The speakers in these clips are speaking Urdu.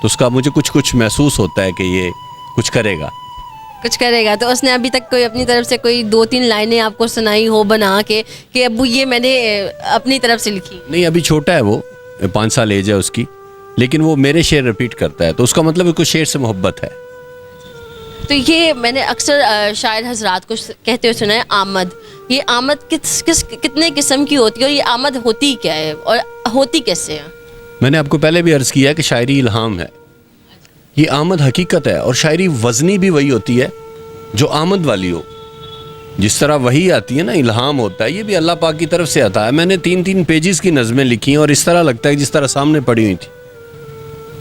تو اس کا مجھے کچھ کچھ محسوس ہوتا ہے کہ یہ کچھ کرے گا. کچھ کرے گا. تو اس نے ابھی تک کوئی اپنی طرف سے کوئی 2-3 لائنیں آپ کو سنائی ہو بنا کے کہ ابو یہ میں نے اپنی طرف سے لکھی؟ نہیں, ابھی چھوٹا ہے وہ, 5 سال ایج ہے اس کی, لیکن وہ میرے شعر رپیٹ کرتا ہے, تو اس کا مطلب ہے کوئی شعر سے محبت ہے. تو یہ میں نے اکثر شاعر حضرات کو کہتے ہوئے سنا ہے آمد. یہ آمد کتنے قسم کی ہوتی ہے اور یہ آمد ہوتی کیا ہے اور ہوتی کیسے ہے؟ میں نے آپ کو پہلے بھی عرض کیا کہ شاعری الہام ہے, یہ آمد حقیقت ہے, اور شاعری وزنی بھی وہی ہوتی ہے جو آمد والی ہو. جس طرح وہی آتی ہے نا, الہام ہوتا ہے, یہ بھی اللہ پاک کی طرف سے آتا ہے. میں نے 3 پیجز کی نظمیں لکھی ہیں اور اس طرح لگتا ہے جس طرح سامنے پڑھی ہوئی تھی.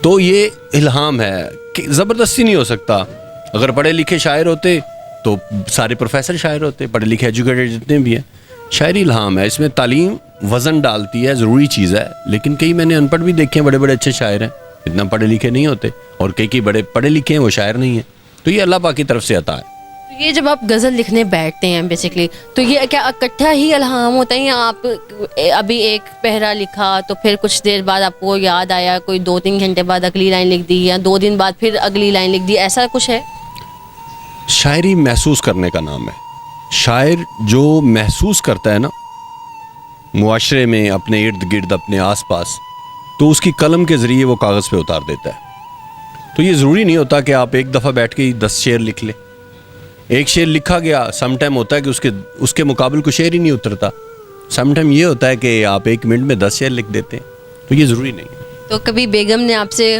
تو یہ الہام ہے کہ زبردستی نہیں ہو سکتا. اگر پڑھے لکھے شاعر ہوتے تو سارے پروفیسر شاعر ہوتے, پڑھے لکھے ایجوکیٹڈ جتنے بھی ہیں. شاعری الہام ہے, اس میں تعلیم وزن ڈالتی ہے, ضروری چیز ہے, لیکن کئی میں نے ان پڑھ بھی دیکھے ہیں, بڑے بڑے اچھے شاعر ہیں, اتنا پڑھے لکھے نہیں ہوتے, اور کئی بڑے پڑھے لکھے ہیں وہ شاعر نہیں ہیں. تو یہ اللہ پاک کی طرف سے عطا ہے. یہ جب آپ غزل لکھنے بیٹھتے ہیں بیسیکلی, تو یہ کیا اکٹھا ہی الہام ہوتا ہے یا آپ ابھی ایک پہرا لکھا تو پھر کچھ دیر بعد آپ کو یاد آیا, کوئی 2-3 گھنٹے بعد اگلی لائن لکھ دی, یا 2 دن بعد پھر اگلی لائن لکھ دی, ایسا کچھ ہے؟ شاعری محسوس کرنے کا نام ہے. شاعر جو محسوس کرتا ہے نا معاشرے میں, اپنے ارد گرد, اپنے آس پاس, تو اس کی قلم کے ذریعے وہ کاغذ پہ اتار دیتا ہے. تو یہ ضروری نہیں ہوتا کہ آپ ایک دفعہ بیٹھ کے ہی 10 شعر لکھ لیں. ایک شعر لکھا گیا, سم ٹائم ہوتا ہے کہ اس کے مقابل کوئی شعر ہی نہیں اترتا. سم ٹائم یہ ہوتا ہے کہ آپ 1 منٹ میں 10 شعر لکھ دیتے ہیں. تو یہ ضروری نہیں ہے. تو کبھی بیگم نے آپ سے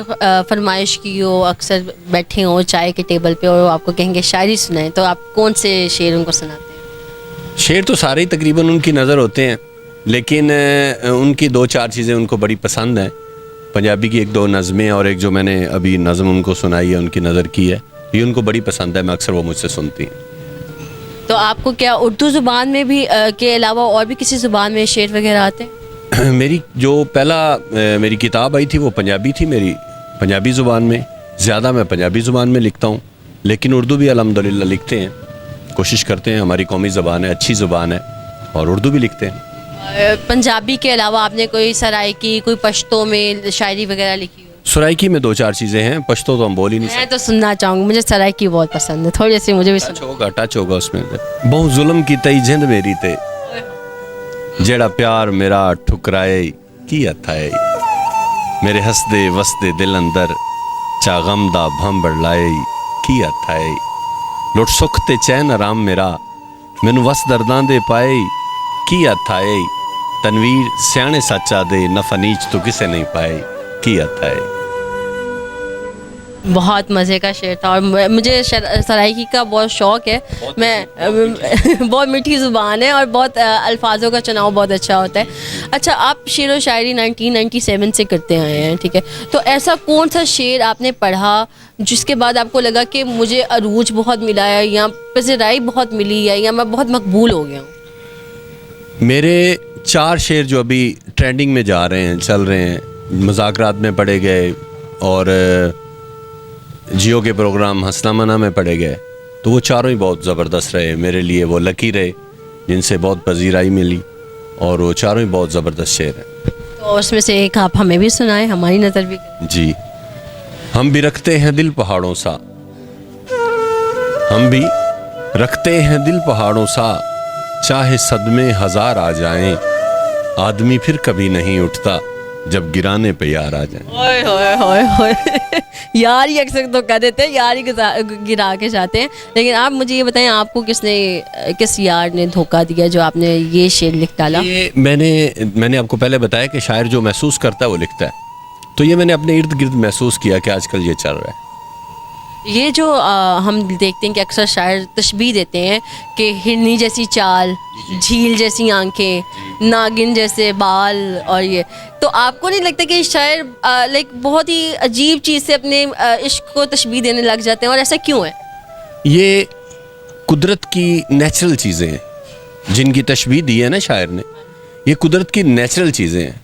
فرمائش کی ہو, اکثر بیٹھے ہوں چائے کے ٹیبل پہ اور آپ کو کہیں گے شاعری سنائیں, تو آپ کون سے شعر ان کو سناتے ہیں؟ شعر تو سارے ہی تقریباً ان کی نظر ہوتے ہیں, لیکن ان کی 2-4 چیزیں ان کو بڑی پسند ہیں. پنجابی کی 1-2 نظمیں اور ایک جو میں نے ابھی نظم ان کو سنائی ہے ان کی نظر کی ہے, یہ ان کو بڑی پسند ہے. میں اکثر وہ مجھ سے سنتی ہیں. تو آپ کو کیا اردو زبان میں بھی کے علاوہ اور بھی کسی زبان میں شعر وغیرہ آتے ہیں؟ میری جو پہلا میری کتاب آئی تھی وہ پنجابی تھی, میری پنجابی زبان میں. زیادہ میں پنجابی زبان میں لکھتا ہوں, لیکن اردو بھی الحمدللہ لکھتے ہیں, کوشش کرتے ہیں. ہماری قومی زبان ہے, اچھی زبان ہے, اور اردو بھی لکھتے ہیں. پنجابی کے علاوہ آپ نے کوئی سرائکی, کوئی پشتو میں شاعری وغیرہ لکھی ہو؟ سرائکی میں 2-4 چیزیں ہیں, پشتو تو ہم بول ہی نہیں میں تو سننا چاہوں گا, مجھے سرائکی بہت پسند ہے, تھوڑی سی مجھے بھی سکتے. ٹچ ہوگا اس میں. بہت ظلم کی تئی جند میری تے, جیڑا پیار میرا ٹھکرائے کی اتھائے, میرے ہسدے وسدے دل اندر چا غم دا بھمبڑ لائے کی اتھائے, لٹ سکھ تے چین آرام میرا مینوں وس درداں دے پائے کی اتھائے, تنویر سیانے سچا دے نفع نیچ تو کسے نہیں پائے کی اتھائے. بہت مزے کا شعر تھا, اور مجھے سرائکی کا بہت شوق ہے. میں بہت میٹھی زبان ہے اور بہت الفاظوں کا چناؤ بہت اچھا ہوتا ہے. اچھا, آپ شعر و شاعری 1997 سے کرتے آئے ہیں, ٹھیک ہے, تو ایسا کون سا شعر آپ نے پڑھا جس کے بعد آپ کو لگا کہ مجھے عروج بہت ملا ہے, یا پذیرائی بہت ملی ہے, یا میں بہت مقبول ہو گیا ہوں؟ میرے 4 شعر جو ابھی ٹرینڈنگ میں جا رہے ہیں, چل رہے ہیں, مذاکرات میں پڑھے گئے اور جیو کے پروگرام ہنسنامہ میں پڑھے گئے, تو وہ 4 ہی بہت زبردست رہے میرے لیے. وہ لکی رہے جن سے بہت پذیرائی ملی, اور وہ 4 ہی بہت زبردست شعر ہیں. تو اس میں سے ایک آپ ہمیں بھی سنائیں, ہماری نظر بھی کریں. جی. ہم بھی رکھتے ہیں دل پہاڑوں سا, ہم بھی رکھتے ہیں دل پہاڑوں سا, چاہے صدمے 1000 آ جائیں, آدمی پھر کبھی نہیں اٹھتا جب گرانے پہ یار آ جائیں. اوئے ہوئے ہوئے ہوئے, یار ہی اکثر تو کہہ دیتے ہیں, یار ہی گرا کے جاتے ہیں. لیکن آپ مجھے یہ بتائیں, آپ کو کس یار نے دھوکہ دیا جو آپ نے یہ شعر لکھ ڈالا؟ یہ میں نے آپ کو پہلے بتایا کہ شاعر جو محسوس کرتا ہے وہ لکھتا ہے. تو یہ میں نے اپنے ارد گرد محسوس کیا کہ آج کل یہ چل رہا ہے. یہ جو ہم دیکھتے ہیں کہ اکثر شاعر تشبیہ دیتے ہیں کہ ہرنی جیسی چال, جھیل جیسی آنکھیں, ناگن جیسے بال, اور یہ تو آپ کو نہیں لگتا کہ شاعر لائک بہت ہی عجیب چیز سے اپنے عشق کو تشبیہ دینے لگ جاتے ہیں, اور ایسا کیوں ہے؟ یہ قدرت کی نیچرل چیزیں ہیں جن کی تشبیہ دی ہے نا شاعر نے, یہ قدرت کی نیچرل چیزیں ہیں.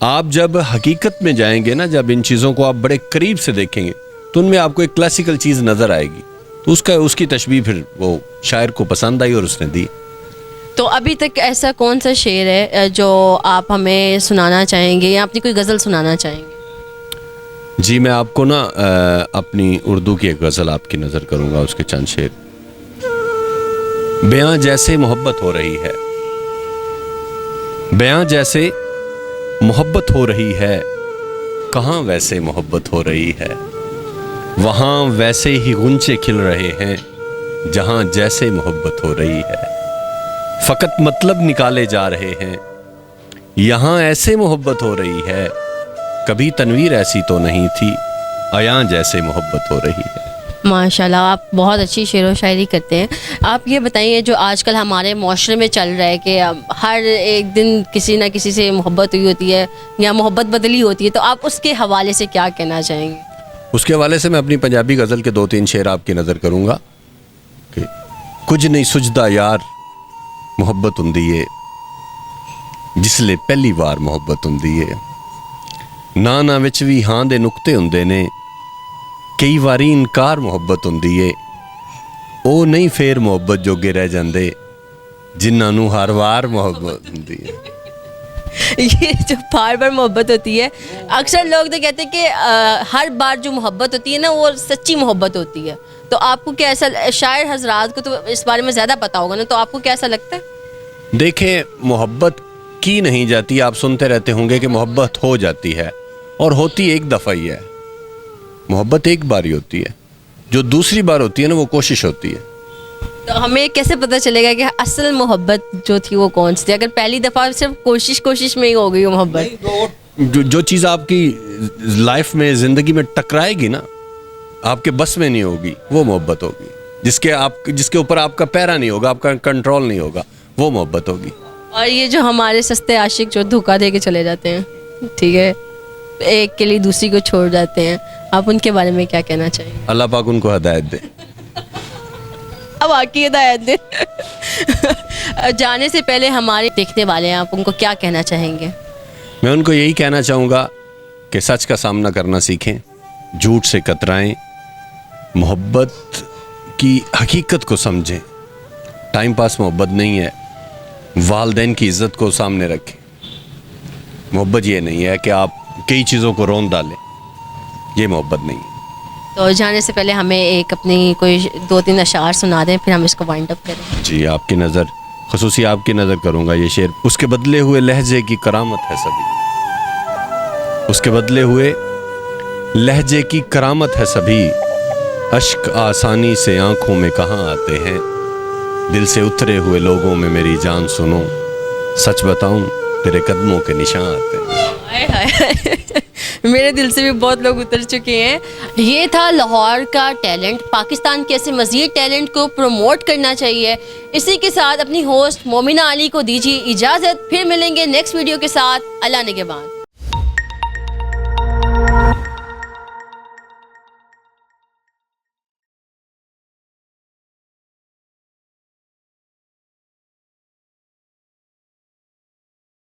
آپ جب حقیقت میں جائیں گے نا, جب ان چیزوں کو آپ بڑے قریب سے دیکھیں گے تو ان میں آپ کو ایک کلاسیکل چیز نظر آئے گی, تو اس کی تشبیہ پھر وہ شاعر کو پسند آئی اور اس نے دی. تو ابھی تک ایسا کون سا شعر ہے جو آپ ہمیں سنانا چاہیں گے, یا اپنی کوئی غزل سنانا چاہیں گے؟ جی میں آپ کو نا اپنی اردو کی ایک غزل آپ کی نظر کروں گا، اس کے چند شعر. بیاں جیسے محبت ہو رہی ہے، بیاں جیسے محبت ہو رہی ہے، کہاں ویسے محبت ہو رہی ہے. وہاں ویسے ہی غنچے کھل رہے ہیں جہاں جیسے محبت ہو رہی ہے. فقط مطلب نکالے جا رہے ہیں، یہاں ایسے محبت ہو رہی ہے. کبھی تنویر ایسی تو نہیں تھی، عیاں جیسے محبت ہو رہی ہے. ماشاءاللہ، آپ بہت اچھی شعر و شاعری کرتے ہیں. آپ یہ بتائیے، جو آج کل ہمارے معاشرے میں چل رہا ہے کہ اب ہر ایک دن کسی نہ کسی سے محبت ہوئی ہوتی ہے یا محبت بدلی ہوتی ہے، تو آپ اس کے حوالے سے کیا کہنا چاہیں گے؟ اس کے حوالے سے میں اپنی پنجابی غزل کے 2-3 شعر آپ کی نظر کروں گا کہ کچھ نہیں سجدہ یار محبت ہوندی ہے جس لے پہلی بار محبت ہوندی ہے. نا وچ بھی ہاں دے نقطے ہوندے نے، کئی واری انکار محبت ہوندی ہے. او نہیں پھر محبت جوگے رہ جاندے جنہاں نوں ہر وار محبت ہوندی ہے. یہ جو بار بار محبت ہوتی ہے، اکثر لوگ تو کہتے ہیں کہ ہر بار جو محبت ہوتی ہے نا وہ سچی محبت ہوتی ہے. تو آپ کو کیا ایسا، شاعر حضرات کو تو اس بارے میں زیادہ پتا ہوگا نا، تو آپ کو کیسا لگتا ہے؟ دیکھیں، محبت کی نہیں جاتی، آپ سنتے رہتے ہوں گے کہ محبت ہو جاتی ہے، اور ہوتی ایک دفعہ ہی ہے. محبت ایک بار ہی ہوتی ہے، جو دوسری بار ہوتی ہے نا وہ کوشش ہوتی ہے. تو ہمیں کیسے پتہ چلے گا کہ اصل محبت جو تھی وہ کون سی تھی، اگر پہلی دفعہ صرف کوشش میں ہی ہو گئی ہو محبت؟ جو چیز آپ کی لائف میں، زندگی میں ٹکرائے گی نا، آپ کے بس میں نہیں ہوگی، وہ محبت ہوگی. جس کے اوپر آپ کا پیرا نہیں ہوگا، آپ کا کنٹرول نہیں ہوگا، وہ محبت ہوگی. اور یہ جو ہمارے سستے عاشق جو دھوکہ دے کے چلے جاتے ہیں، ٹھیک ہے، ایک کے لیے دوسری کو چھوڑ جاتے ہیں، آپ ان کے بارے میں کیا کہنا چاہیں گے؟ اللہ پاک ان کو ہدایت دے. اب واقعی ہدایت دے. جانے سے پہلے ہمارے دیکھنے والے ہیں، آپ ان کو کیا کہنا چاہیں گے؟ میں ان کو یہی کہنا چاہوں گا کہ سچ کا سامنا کرنا سیکھیں، جھوٹ سے کترائیں، محبت کی حقیقت کو سمجھیں. ٹائم پاس محبت نہیں ہے. والدین کی عزت کو سامنے رکھیں. محبت یہ نہیں ہے کہ آپ کئی چیزوں کو رون ڈالیں، یہ محبت نہیں ہے. تو جانے سے پہلے ہمیں ایک اپنی کوئی 2-3 اشعار سنا دیں، پھر ہم اس کو وائنڈ اپ کریں. جی آپ کی نظر، خصوصی آپ کی نظر کروں گا یہ شعر. اس کے بدلے ہوئے لہجے کی کرامت ہے سبھی، اس کے بدلے ہوئے لہجے کی کرامت ہے سبھی. اشک آسانی سے آنکھوں میں کہاں آتے ہیں، دل سے اترے ہوئے لوگوں میں میری جان سنو، سچ بتاؤں تیرے قدموں کے نشان آتے ہیں. میرے دل سے بھی بہت لوگ اتر چکے ہیں. یہ تھا لاہور کا ٹیلنٹ. پاکستان کے ایسے مزید ٹیلنٹ کو پروموٹ کرنا چاہیے. اسی کے ساتھ اپنی ہوسٹ مومنہ علی کو دیجیے اجازت. پھر ملیں گے نیکسٹ ویڈیو کے ساتھ. اللہ نگہبان.